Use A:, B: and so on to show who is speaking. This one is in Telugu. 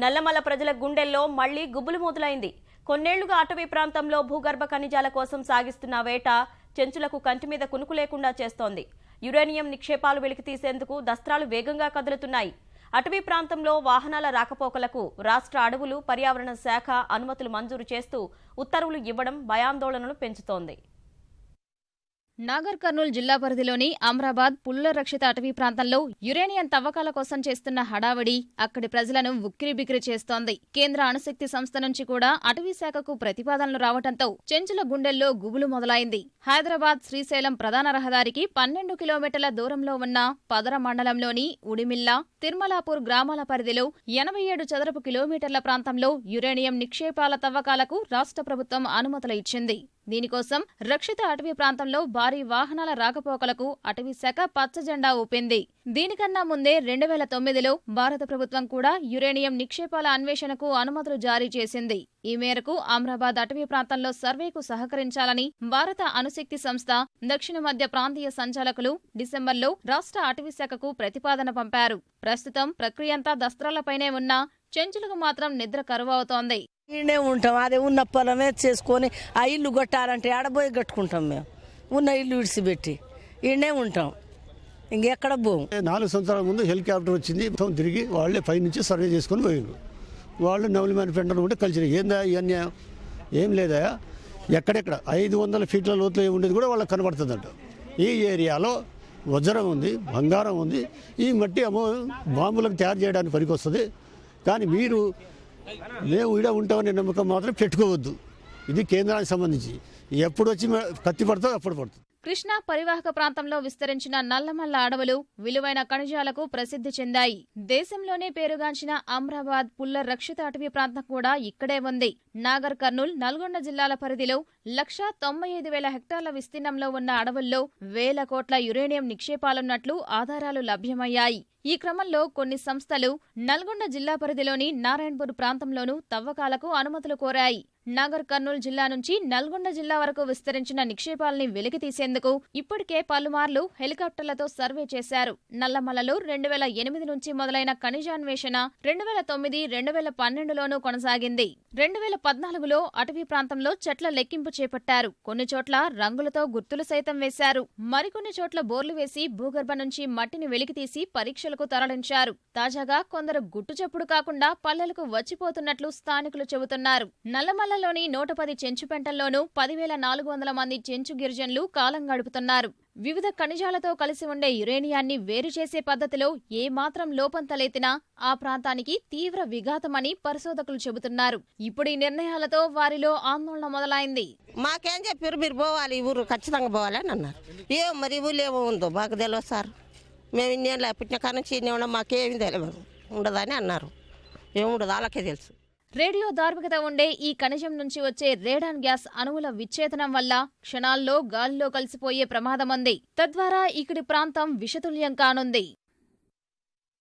A: నల్లమల ప్రజల గుండెల్లో మళ్లీ గుబులు మొదలైంది. కొన్నేళ్లుగా అటవీ ప్రాంతంలో భూగర్భ ఖనిజాల కోసం సాగిస్తున్న వేట చెంచులకు కంటి మీద కునుకు లేకుండా చేస్తోంది. యురేనియం నిక్షేపాలు వెలికితీసేందుకు దస్త్రాలు వేగంగా కదులుతున్నాయి. అటవీ ప్రాంతంలో వాహనాల రాకపోకలకు రాష్ట్ర అడవులు పర్యావరణ శాఖ అనుమతులు మంజూరు చేస్తూ ఉత్తర్వులు ఇవ్వడం భయాందోళనలు పెంచుతోంది.
B: నాగర్ కర్నూల్ జిల్లా పరిధిలోని అమ్రాబాద్ పులుల రక్షిత అటవీ ప్రాంతంలో యురేనియం తవ్వకాల కోసం చేస్తున్న హడావిడి అక్కడి ప్రజలను ఉక్కిరిబిక్కిరి చేస్తోంది. కేంద్ర అణుశక్తి సంస్థ నుంచి కూడా అటవీ శాఖకు ప్రతిపాదనలు రావడంతో చెంచుల గుండెల్లో గుబులు మొదలైంది. హైదరాబాద్ శ్రీశైలం ప్రధాన రహదారికి 12 కిలోమీటర్ల దూరంలో ఉన్న పదర మండలంలోని ఉడిమిల్లా, తిర్మలాపూర్ గ్రామాల పరిధిలో 87 చదరపు కిలోమీటర్ల ప్రాంతంలో యురేనియం నిక్షేపాల తవ్వకాలకు రాష్ట్ర ప్రభుత్వం అనుమతులు ఇచ్చింది. దీనికోసం రక్షిత అటవీ ప్రాంతంలో భారీ వాహనాల రాకపోకలకు అటవీ శాఖ పచ్చజెండా ఊపింది. దీనికన్నా ముందే 2009లో భారత ప్రభుత్వం కూడా యురేనియం నిక్షేపాల అన్వేషణకు అనుమతులు జారీ చేసింది. ఈ మేరకు అమ్రాబాద్ అటవీ ప్రాంతంలో సర్వేకు సహకరించాలని భారత అణుశక్తి సంస్థ దక్షిణ మధ్య ప్రాంతీయ సంచాలకులు డిసెంబర్లో రాష్ట్ర అటవీ శాఖకు ప్రతిపాదన పంపారు. ప్రస్తుతం ప్రక్రియంతా దస్త్రాలపైనే ఉన్నా చెంచులకు మాత్రం నిద్ర కరువవుతోంది.
C: ఈడే ఉంటాం, అదే ఉన్న పొలమే చేసుకొని ఆ ఇల్లు కొట్టాలంటే ఆడబోయి కట్టుకుంటాం. మేము ఉన్న ఇల్లు విడిచిపెట్టి ఈడే ఉంటాం, ఇంకెక్కడ పోము.
D: 4 సంవత్సరాల ముందు హెలికాప్టర్ వచ్చింది, తిరిగి వాళ్ళే పైనుంచి సర్వే చేసుకొని పోయినారు. వాళ్ళు నవలిమాని పెండలు ఉంటే కలిసి ఏందా ఇవన్నీ ఏం లేదా, ఎక్కడెక్కడ 500 ఫీట్ల లోతులో ఉండేది కూడా వాళ్ళకి కనబడుతుందంట. ఈ ఏరియాలో వజ్రం ఉంది, బంగారం ఉంది, ఈ మట్టి బాంబులకు తయారు చేయడానికి పనికి వస్తుంది. కానీ మీరు మేము ఈడ ఉంటామనే నమ్మకం మాత్రం పెట్టుకోవద్దు. ఇది కేంద్రానికి సంబంధించి ఎప్పుడు వచ్చి కత్తి పడుతుందో అప్పుడు పడుతుంది.
B: కృష్ణా పరివాహక ప్రాంతంలో విస్తరించిన నల్లమల్ల అడవులు విలువైన ఖనిజాలకు ప్రసిద్ధి చెందాయి. దేశంలోనే పేరుగాంచిన అమ్రాబాద్ పుల్ల రక్షిత అటవీ ప్రాంతం కూడా ఇక్కడే ఉంది. నాగర్ కర్నూల్, నల్గొండ జిల్లాల పరిధిలో 195,000 హెక్టార్ల విస్తీర్ణంలో ఉన్న అడవుల్లో వేల కోట్ల యురేనియం నిక్షేపాలున్నట్లు ఆధారాలు లభ్యమయ్యాయి. ఈ క్రమంలో కొన్ని సంస్థలు నల్గొండ జిల్లా పరిధిలోని నారాయణపూర్ ప్రాంతంలోనూ తవ్వకాలకు అనుమతులు కోరాయి. నాగర్ కర్నూల్ జిల్లా నుంచి నల్గొండ జిల్లా వరకు విస్తరించిన నిక్షేపాలని వెలికితీసేందుకు ఇప్పటికే పలుమార్లు హెలికాప్టర్లతో సర్వే చేశారు. నల్లమలలో 2008 నుంచి మొదలైన ఖనిజాన్వేషణ 2009, 2012లోనూ కొనసాగింది. 2014లో అటవీ ప్రాంతంలో చెట్ల లెక్కింపు చేపట్టారు. కొన్ని చోట్ల రంగులతో గుర్తులు సైతం వేశారు. మరికొన్ని చోట్ల బోర్లు వేసి భూగర్భ నుంచి మట్టిని వెలికితీసి పరీక్షలకు తరలించారు. తాజాగా కొందరు గుట్టుచప్పుడు కాకుండా పల్లెలకు వచ్చిపోతున్నట్లు స్థానికులు చెబుతున్నారు. నల్లమల్లలోని 110 చెంచు పెంటల్లోనూ 10,400 మంది చెంచు గిరిజనులు కాలం గడుపుతున్నారు. వివిధ ఖనిజాలతో కలిసి ఉండే యురేనియాన్ని వేరు చేసే పద్ధతిలో ఏమాత్రం లోపం తలెత్తినా ఆ ప్రాంతానికి తీవ్ర విఘాతమని పరిశోధకులు చెబుతున్నారు. ఇప్పుడు ఈ నిర్ణయాలతో వారిలో ఆందోళన మొదలైంది.
E: మాకేం చెప్పారు, మీరు పోవాలి, ఈ ఊరు ఖచ్చితంగా పోవాలని అన్నారు. ఏమో మరి ఊళ్ళో ఏమో ఉందో మాకు తెలియదు సార్. మేము ఇన్నేళ్ళ పుట్టిన కాడ నుంచి ఇన్నే ఉన్నాం, మాకేమీ తెలియదు, ఉండదని అన్నారు. ఏముండదు వాళ్ళకే తెలుసు.
B: రేడియో ధార్మికత ఉండే ఈ ఖనిజం నుంచి వచ్చే రేడాన్ గ్యాస్ అణువుల విచ్ఛేదనం వల్ల క్షణాల్లో గాలిలో కలిసిపోయే ప్రమాదముంది. తద్వారా ఇక్కడి ప్రాంతం విషతుల్యం కానుంది.